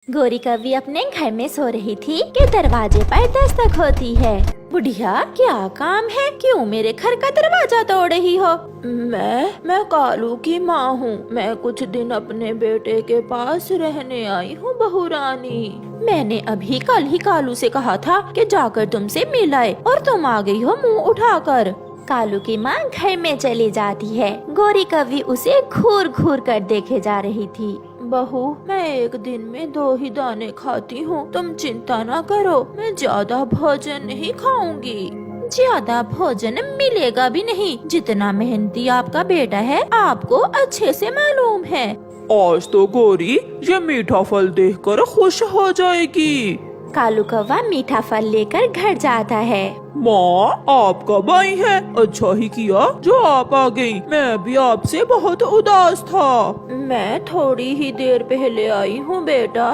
गोरी कभी अपने घर में सो रही थी कि दरवाजे पर दस्तक होती है। बुढ़िया, क्या काम है? क्यों मेरे घर का दरवाजा तोड़ रही हो? मैं कालू की माँ हूँ। मैं कुछ दिन अपने बेटे के पास रहने आई हूँ बहू रानी। मैंने अभी कल ही कालू से कहा था कि जाकर तुमसे मिलाए और तुम आ गई हो मुँह उठाकर। कालू की माँ घर में चली जाती है। गोरी कभी उसे घूर घूर कर देखे जा रही थी। बहू, मैं एक दिन में 2 ही दाने खाती हूँ, तुम चिंता ना करो। मैं ज्यादा भोजन नहीं खाऊंगी। ज्यादा भोजन मिलेगा भी नहीं। जितना मेहनती आपका बेटा है आपको अच्छे से मालूम है। आज तो गोरी ये मीठा फल देखकर खुश हो जाएगी। कालू कौवा मीठा फल लेकर घर जाता है। माँ, आप कब आई हैं? अच्छा ही किया जो आप आ गई। मैं भी आपसे बहुत उदास था। मैं थोड़ी ही देर पहले आई हूँ बेटा।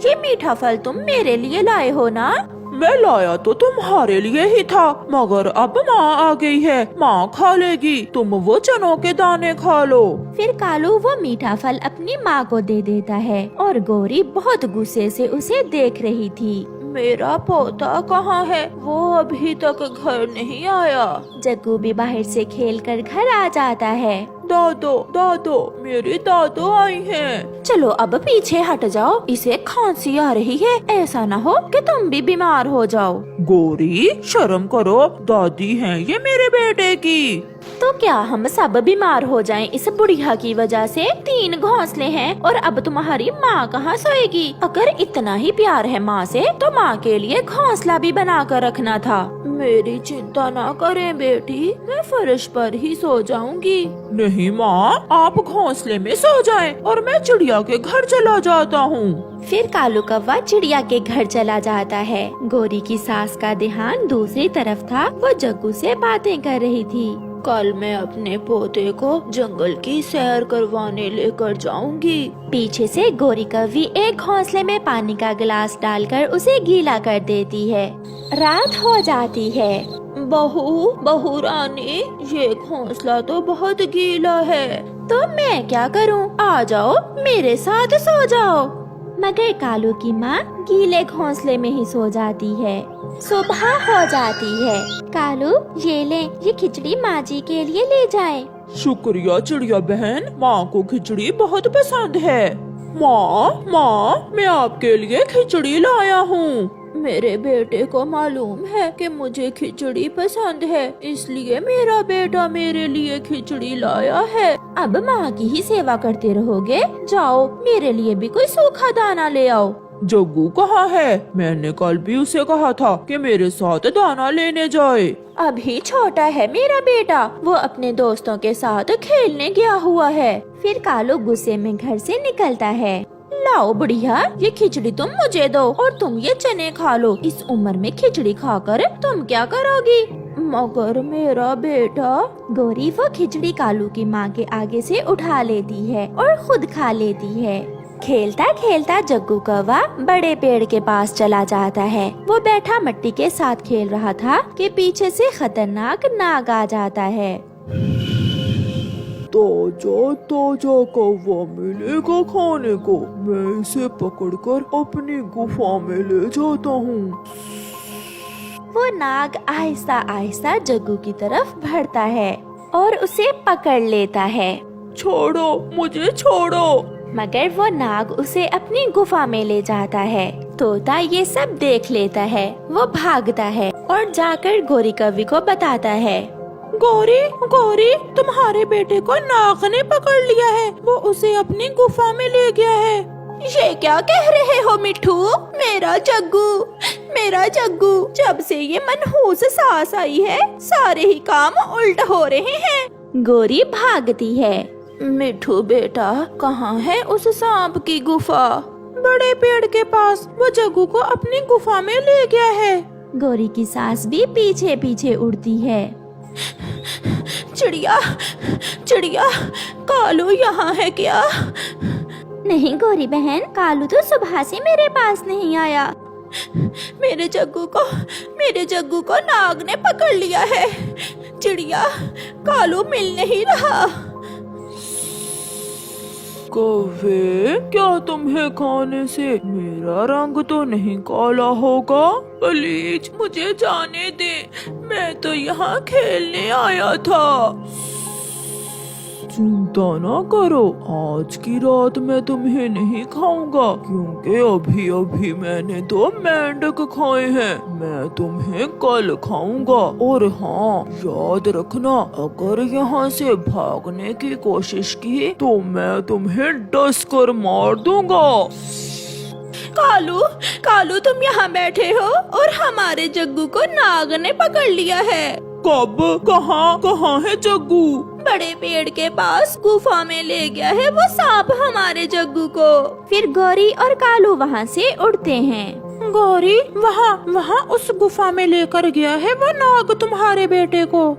ये मीठा फल तुम मेरे लिए लाए हो ना? मैं लाया तो तुम्हारे लिए ही था, मगर अब माँ आ गई है। माँ खा लेगी, तुम वो चनों के दाने खा लो। फिर कालू वो मीठा फल अपनी माँ को दे देता है और गोरी बहुत गुस्से से उसे देख रही थी। मेरा पोता कहाँ है? वो अभी तक घर नहीं आया। जग्गू भी बाहर से खेलकर घर आ जाता है। दादो दादो, मेरी दादो आई हैं। चलो अब पीछे हट जाओ, इसे खांसी आ रही है। ऐसा न हो कि तुम भी बीमार हो जाओ। गोरी, शर्म करो, दादी हैं ये मेरे बेटे की। तो क्या हम सब बीमार हो जाएं इस बुढ़िया की वजह से? 3 घोंसले हैं और अब तुम्हारी माँ कहाँ सोएगी? अगर इतना ही प्यार है माँ से तो माँ के लिए घोंसला भी बना कर रखना था। मेरी चिंता ना करें बेटी, मैं फर्श पर ही सो जाऊंगी। नहीं माँ, आप घोंसले में सो जाएं और मैं चिड़िया के घर चला जाता हूँ। फिर कालू कौवा चिड़िया के घर चला जाता है। गोरी की सास का ध्यान दूसरी तरफ था। वो जग्गू से बातें कर रही थी। कल मैं अपने पोते को जंगल की सैर करवाने लेकर जाऊंगी। पीछे से गोरी कौवी एक घोंसले में पानी का गिलास डालकर उसे गीला कर देती है। रात हो जाती है। बहू रानी, ये घोंसला तो बहुत गीला है, तो मैं क्या करूं? आ जाओ मेरे साथ सो जाओ। मगर कालू की माँ गीले घोंसले में ही सो जाती है। सुबह हो जाती है। कालू, ये ले, ये खिचड़ी माँ जी के लिए ले जाए। शुक्रिया चिड़िया बहन, माँ को खिचड़ी बहुत पसंद है। माँ, मैं आपके लिए खिचड़ी लाया हूँ। मेरे बेटे को मालूम है कि मुझे खिचड़ी पसंद है, इसलिए मेरा बेटा मेरे लिए खिचड़ी लाया है। अब माँ की ही सेवा करते रहोगे? जाओ मेरे लिए भी कोई सूखा दाना ले आओ। जग्गू कहाँ है? मैंने कल भी उसे कहा था कि मेरे साथ दाना लेने जाए। अभी छोटा है मेरा बेटा, वो अपने दोस्तों के साथ खेलने गया हुआ है। फिर कालू गुस्से में घर से निकलता है। लाओ बुढ़िया, ये खिचड़ी तुम मुझे दो और तुम ये चने खा लो। इस उम्र में खिचड़ी खाकर तुम क्या करोगी? मगर मेरा बेटा। गोरी वो खिचड़ी कालू की माँ के आगे से उठा लेती है और खुद खा लेती है। खेलता खेलता जग्गू कौवा बड़े पेड़ के पास चला जाता है। वो बैठा मिट्टी के साथ खेल रहा था कि पीछे से खतरनाक नाग आ जाता है। ताजा कौवा मिलेगा खाने को, मैं इसे पकड़कर अपनी गुफा में ले जाता हूँ। वो नाग आहिस्ता आहिस्ता जग्गू की तरफ बढ़ता है और उसे पकड़ लेता है। छोड़ो मुझे, छोड़ो। मगर वो नाग उसे अपनी गुफा में ले जाता है। तोता ये सब देख लेता है। वो भागता है और जाकर गोरी कौवी को बताता है। गोरी, तुम्हारे बेटे को नाग ने पकड़ लिया है। वो उसे अपनी गुफा में ले गया है। ये क्या कह रहे हो मिठू? मेरा जग्गू, जब से ये मनहूस सांस आई है सारे ही काम उल्ट हो रहे हैं। गोरी भागती है। मिठू बेटा, कहाँ है उस सांप की गुफा? बड़े पेड़ के पास। वो जग्गू को अपनी गुफा में ले गया है। गोरी की सास भी पीछे पीछे उड़ती है। चिड़िया, कालू यहाँ है क्या? नहीं गोरी बहन, कालू तो सुबह से मेरे पास नहीं आया। मेरे जग्गू को नाग ने पकड़ लिया है। चिड़िया, कालू मिल नहीं रहा। कौवे, क्या तुम्हें खाने से मेरा रंग तो नहीं काला होगा? प्लीज मुझे जाने दे, मैं तो यहाँ खेलने आया था। चिंता ना करो, आज की रात मैं तुम्हें नहीं खाऊंगा, क्योंकि अभी अभी मैंने 2 मेंढक खाए हैं। मैं तुम्हें कल खाऊंगा। और हाँ, याद रखना, अगर यहाँ से भागने की कोशिश की तो मैं तुम्हें डस कर मार दूंगा। कालू, कालू तुम यहाँ बैठे हो और हमारे जग्गू को नाग ने पकड़ लिया है। कब? कहाँ है जग्गू? बड़े पेड़ के पास गुफा में ले गया है वो सांप हमारे जग्गू को। फिर गौरी और कालू वहाँ से उड़ते हैं। गौरी, वहाँ उस गुफा में लेकर गया है वो नाग तुम्हारे बेटे को।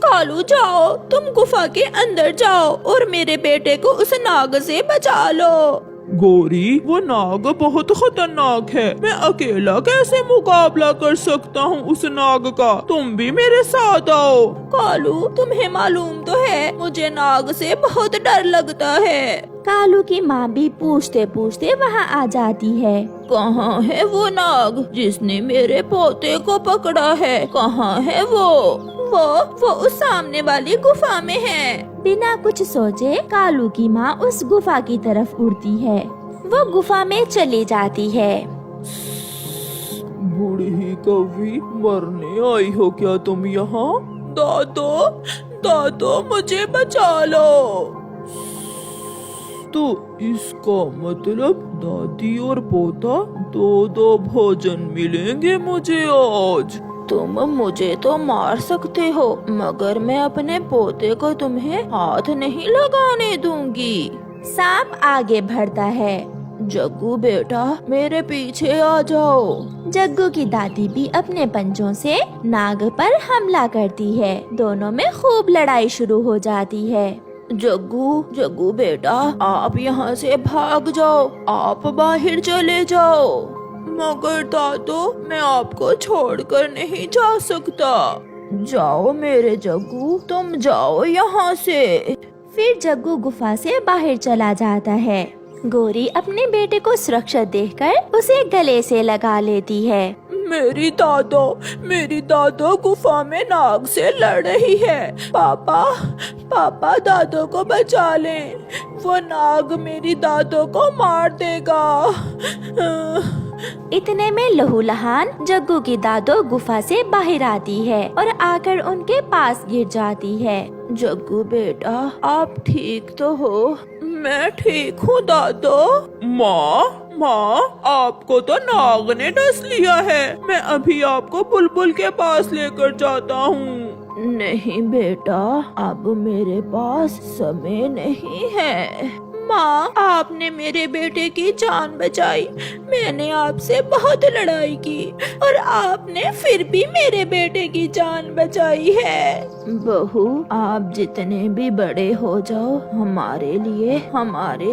कालू जाओ, तुम गुफा के अंदर जाओ और मेरे बेटे को उस नाग से बचा लो। गौरी, वो नाग बहुत खतरनाक है, मैं अकेला कैसे मुकाबला कर सकता हूँ उस नाग का? तुम भी मेरे साथ आओ। कालू, तुम्हें मालूम तो है मुझे नाग से बहुत डर लगता है। कालू की माँ भी पूछते पूछते वहाँ आ जाती है। कहाँ है वो नाग जिसने मेरे पोते को पकड़ा है? कहाँ है वो उस सामने वाली गुफा में है। बिना कुछ सोचे कालू की माँ उस गुफा की तरफ उड़ती है। वो गुफा में चली जाती है। बूढ़ी कौवी, मरने आई हो क्या तुम यहाँ? दादो मुझे बचा लो। तो इसका मतलब दादी और पोता 2 भोजन मिलेंगे मुझे आज। तुम मुझे तो मार सकते हो, मगर मैं अपने पोते को तुम्हें हाथ नहीं लगाने दूंगी। सांप आगे बढ़ता है। जग्गू बेटा, मेरे पीछे आ जाओ। जग्गू की दादी भी अपने पंजों से नाग पर हमला करती है। दोनों में खूब लड़ाई शुरू हो जाती है। जग्गू बेटा, आप यहाँ से भाग जाओ, आप बाहर चले जाओ। मगर दादो, मैं आपको छोड़कर नहीं जा सकता। जाओ मेरे जग्गू, तुम जाओ यहाँ से। फिर जग्गू गुफा से बाहर चला जाता है। गौरी अपने बेटे को सुरक्षित देखकर उसे गले से लगा लेती है। मेरी दादो गुफा में नाग से लड़ रही है। पापा दादो को बचा लें, वो नाग मेरी दादो को मार देगा। इतने में लहूलुहान जग्गू की दादो गुफा से बाहर आती है और आकर उनके पास गिर जाती है। जग्गू बेटा, आप ठीक तो हो? मैं ठीक हूँ दादो। माँ, आपको तो नाग ने डस लिया है। मैं अभी आपको बुलबुल के पास लेकर जाता हूँ। नहीं बेटा, अब मेरे पास समय नहीं है। माँ, आपने मेरे बेटे की जान बचाई। मैंने आपसे बहुत लड़ाई की और आपने फिर भी मेरे बेटे की जान बचाई है। बहू, आप जितने भी बड़े हो जाओ, हमारे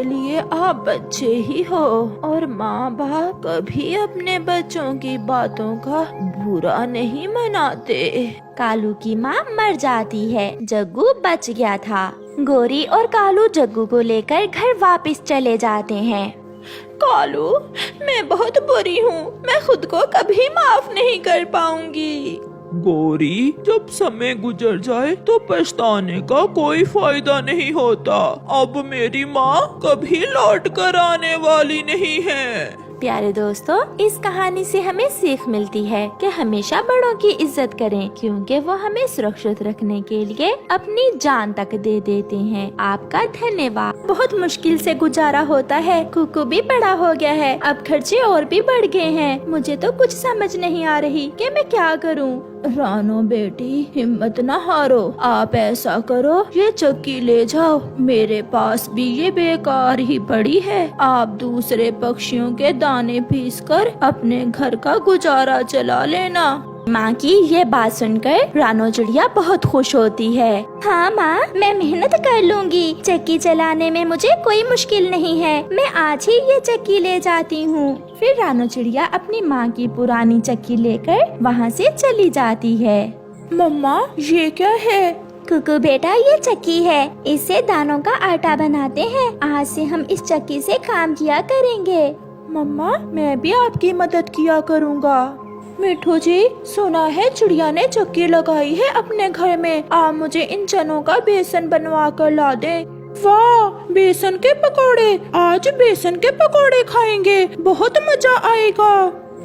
लिए आप बच्चे ही हो। और माँ बाप कभी अपने बच्चों की बातों का बुरा नहीं मनाते। कालू की माँ मर जाती है। जग्गू बच गया था। गौरी और कालू जग्गू को लेकर घर वापस चले जाते हैं। कालू, मैं बहुत बुरी हूँ, मैं खुद को कभी माफ नहीं कर पाऊंगी। गौरी, जब समय गुजर जाए तो पछताने का कोई फायदा नहीं होता। अब मेरी माँ कभी लौट कर आने वाली नहीं है। प्यारे दोस्तों, इस कहानी से हमें सीख मिलती है कि हमेशा बड़ों की इज्जत करें, क्योंकि वो हमें सुरक्षित रखने के लिए अपनी जान तक दे देते हैं। आपका धन्यवाद। बहुत मुश्किल से गुजारा होता है। कुकू भी बड़ा हो गया है, अब खर्चे और भी बढ़ गए हैं। मुझे तो कुछ समझ नहीं आ रही कि मैं क्या करूं। रानो बेटी, हिम्मत न हारो। आप ऐसा करो, ये चक्की ले जाओ, मेरे पास भी ये बेकार ही पड़ी है। आप दूसरे पक्षियों के दाने पीसकर अपने घर का गुजारा चला लेना। माँ की ये बात सुनकर रानो चिड़िया बहुत खुश होती है। हाँ माँ, मैं मेहनत कर लूँगी। चक्की चलाने में मुझे कोई मुश्किल नहीं है। मैं आज ही ये चक्की ले जाती हूँ। फिर रानो चिड़िया अपनी माँ की पुरानी चक्की लेकर वहाँ से चली जाती है। मम्मा, ये क्या है? कुकू बेटा, ये चक्की है, इससे दानों का आटा बनाते हैं। आज से हम इस चक्की से काम किया करेंगे। मम्मा, मैं भी आपकी मदद किया करूँगा। मिठू जी, सुना है चिड़िया ने चक्की लगाई है अपने घर में। आप मुझे इन चनों का बेसन बनवा कर ला दे। वाह, बेसन के पकोड़े! आज बेसन के पकोड़े खाएंगे, बहुत मजा आएगा।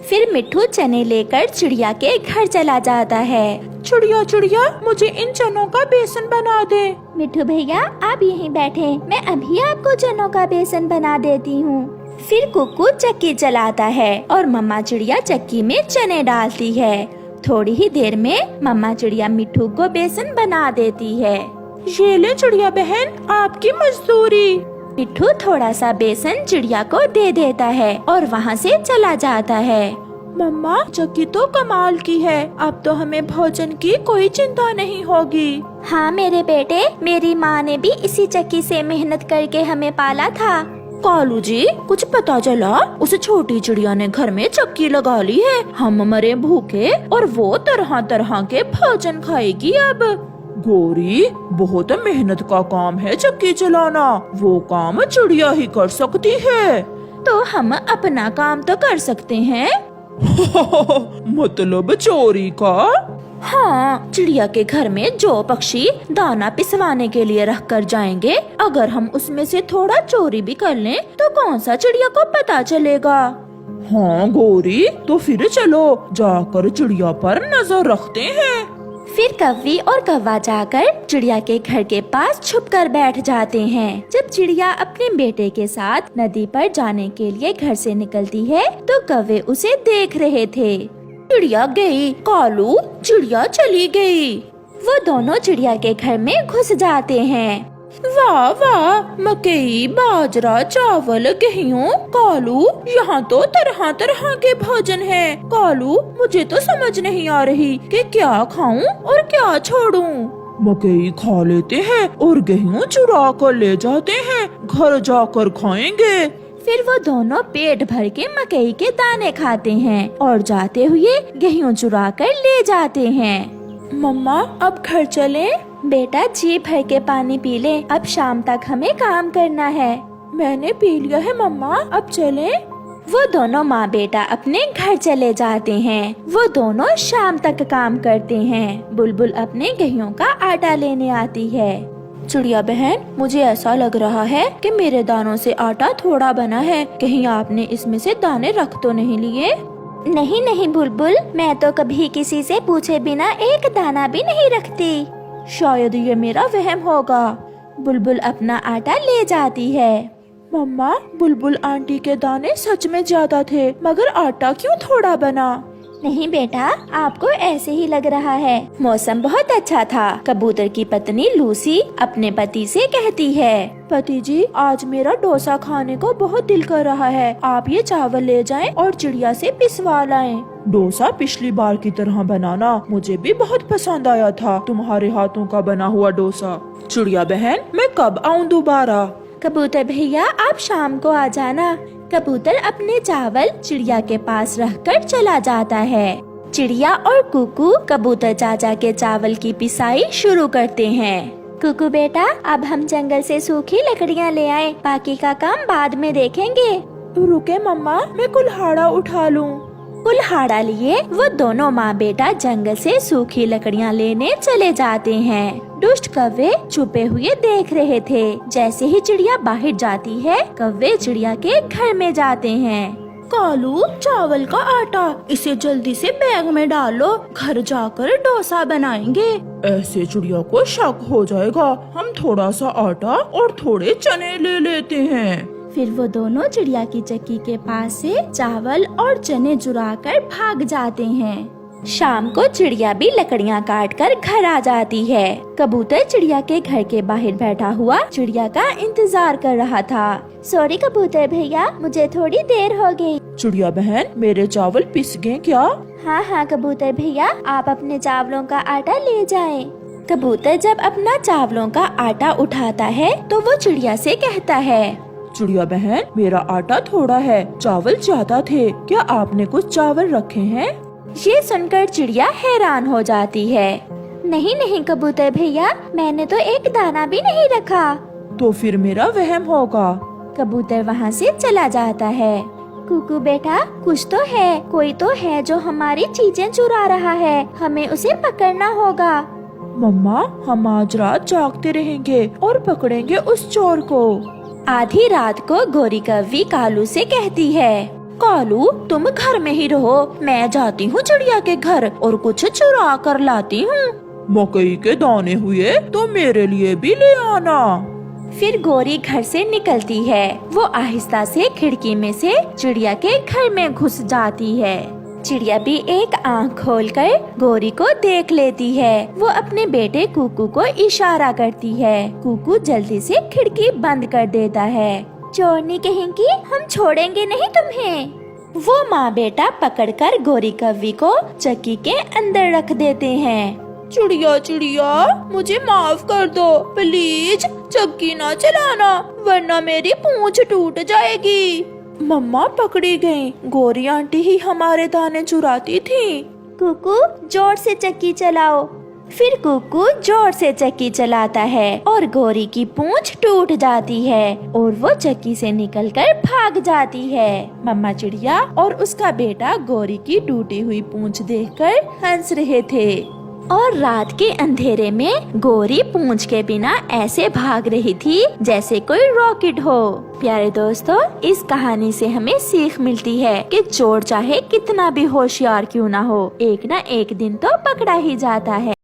फिर मिठू चने लेकर चिड़िया के घर चला जाता है। चिड़िया चिड़िया, मुझे इन चनों का बेसन बना दे। मिठू भैया, आप यहीं बैठे, मैं अभी आपको चनों का बेसन बना देती हूँ। फिर कुकू चक्की चलाता है और मम्मा चिड़िया चक्की में चने डालती है। थोड़ी ही देर में मम्मा चिड़िया मिठू को बेसन बना देती है। ये ले चिड़िया बहन, आपकी मजदूरी। मिठू थोड़ा सा बेसन चिड़िया को दे देता है और वहाँ से चला जाता है। मम्मा, चक्की तो कमाल की है, अब तो हमें भोजन की कोई चिंता नहीं होगी। हाँ मेरे बेटे, मेरी माँ ने भी इसी चक्की से मेहनत करके हमें पाला था। कालू जी, कुछ पता चला? उस छोटी चिड़िया ने घर में चक्की लगा ली है, हम मरे भूखे और वो तरह तरह के भोजन खाएगी अब। गोरी, बहुत मेहनत का काम है चक्की चलाना, वो काम चिड़िया ही कर सकती है। तो हम अपना काम तो कर सकते हैं। मतलब चोरी का? हाँ, चिड़िया के घर में जो पक्षी दाना पिसवाने के लिए रख कर जाएंगे, अगर हम उसमें से थोड़ा चोरी भी कर लें तो कौन सा चिड़िया को पता चलेगा। हाँ गोरी, तो फिर चलो जाकर चिड़िया पर नजर रखते हैं। फिर कव्वी और कौवा जाकर चिड़िया के घर के पास छुपकर बैठ जाते हैं। जब चिड़िया अपने बेटे के साथ नदी पर जाने के लिए घर से निकलती है तो कौवे उसे देख रहे थे। चिड़िया गई, कालू, चिड़िया चली गई। वो दोनों चिड़िया के घर में घुस जाते हैं। वाह वाह, मकई, बाजरा, चावल, गेहूँ। कालू, यहाँ तो तरह तरह के भोजन हैं। कालू, मुझे तो समझ नहीं आ रही कि क्या खाऊं और क्या छोड़ूं। मकई खा लेते हैं और गेहूँ चुरा कर ले जाते हैं, घर जाकर खाएंगे। फिर वो दोनों पेट भर के मकई के दाने खाते हैं और जाते हुए गेहूँ चुरा कर ले जाते हैं। मम्मा, अब घर चलें? बेटा, जी भर के पानी पी ले, अब शाम तक हमें काम करना है। मैंने पी लिया है मम्मा, अब चलें? वो दोनों माँ बेटा अपने घर चले जाते हैं। वो दोनों शाम तक काम करते हैं। बुलबुल अपने गेहूं का आटा लेने आती है। चिड़िया बहन, मुझे ऐसा लग रहा है कि मेरे दानों से आटा थोड़ा बना है, कहीं आपने इसमें से दाने रख तो नहीं लिए? नहीं नहीं बुलबुल, मैं तो कभी किसी से पूछे बिना एक दाना भी नहीं रखती। शायद ये मेरा वहम होगा। बुलबुल अपना आटा ले जाती है। मम्मा, बुलबुल आंटी के दाने सच में ज्यादा थे, मगर आटा क्यों थोड़ा बना? नहीं बेटा, आपको ऐसे ही लग रहा है। मौसम बहुत अच्छा था। कबूतर की पत्नी लूसी अपने पति से कहती है, पति जी, आज मेरा डोसा खाने को बहुत दिल कर रहा है, आप ये चावल ले जाएं और चिड़िया से पिसवा लाएं। डोसा पिछली बार की तरह बनाना, मुझे भी बहुत पसंद आया था तुम्हारे हाथों का बना हुआ डोसा। चिड़िया बहन, मैं कब आऊँ दोबारा? कबूतर भैया, आप शाम को आ जाना। कबूतर अपने चावल चिड़िया के पास रखकर चला जाता है। चिड़िया और कुकू कबूतर चाचा के चावल की पिसाई शुरू करते हैं। कुकू बेटा, अब हम जंगल से सूखी लकड़ियाँ ले आए, बाकी का काम बाद में देखेंगे। रुके मम्मा, मैं कुल्हाड़ा उठा लूं। कुल्हाड़ा लिए वो दोनों माँ बेटा जंगल से सूखी लकड़ियाँ लेने चले जाते हैं। दुष्ट कौवे छुपे हुए देख रहे थे। जैसे ही चिड़िया बाहर जाती है, कौवे चिड़िया के घर में जाते हैं। कालू, चावल का आटा, इसे जल्दी से बैग में डालो, घर जाकर डोसा बनाएंगे। ऐसे चिड़िया को शक हो जाएगा। हम थोड़ा सा आटा और थोड़े चने ले लेते हैं। फिर वो दोनों चिड़िया की चक्की के पास से चावल और चने चुराकर भाग जाते हैं। शाम को चिड़िया भी लकड़ियाँ काट कर घर आ जाती है। कबूतर चिड़िया के घर के बाहर बैठा हुआ चिड़िया का इंतजार कर रहा था। सॉरी कबूतर भैया, मुझे थोड़ी देर हो गई। चिड़िया बहन, मेरे चावल पिस गए क्या? हाँ हाँ कबूतर भैया, आप अपने चावलों का आटा ले जाएं। कबूतर जब अपना चावलों का आटा उठाता है तो वो चिड़िया से कहता है, चिड़िया बहन, मेरा आटा थोड़ा है, चावल ज्यादा थे, क्या आपने कुछ चावल रखे हैं? ये सुनकर चिड़िया हैरान हो जाती है। नहीं नहीं कबूतर भैया, मैंने तो एक दाना भी नहीं रखा। तो फिर मेरा वहम होगा। कबूतर वहाँ से चला जाता है। कुकू बेटा, कुछ तो है, कोई तो है जो हमारी चीजें चुरा रहा है, हमें उसे पकड़ना होगा। मम्मा, हम आज रात जागते रहेंगे और पकड़ेंगे उस चोर को। आधी रात को गोरी कव्वी कालू से कहती है, कालू तुम घर में ही रहो, मैं जाती हूँ चिड़िया के घर और कुछ चुरा कर लाती हूँ। मकई के दाने हुए तो मेरे लिए भी ले आना। फिर गोरी घर से निकलती है। वो आहिस्ता से खिड़की में से चिड़िया के घर में घुस जाती है। चिड़िया भी एक आंख खोलकर गोरी को देख लेती है। वो अपने बेटे कुकू को इशारा करती है। कुकू जल्दी से खिड़की बंद कर देता है। चोरनी कहेंगी, हम छोड़ेंगे नहीं तुम्हें। वो माँ बेटा पकड़कर गोरी कव्वी को चक्की के अंदर रख देते हैं। चिड़िया चिड़िया, मुझे माफ कर दो प्लीज, चक्की ना चलाना वरना मेरी पूंछ टूट जाएगी। मम्मा पकड़ी गई, गोरी आंटी ही हमारे दाने चुराती थी। कुकू जोर से चक्की चलाओ। फिर कुकू जोर से चक्की चलाता है और गोरी की पूंछ टूट जाती है और वो चक्की से निकलकर भाग जाती है। मम्मा चिड़िया और उसका बेटा गोरी की टूटी हुई पूंछ देखकर हंस रहे थे और रात के अंधेरे में गोरी पूंछ के बिना ऐसे भाग रही थी जैसे कोई रॉकेट हो। प्यारे दोस्तों, इस कहानी से हमें सीख मिलती है कि चोर चाहे कितना भी होशियार क्यों ना हो, एक न एक दिन तो पकड़ा ही जाता है।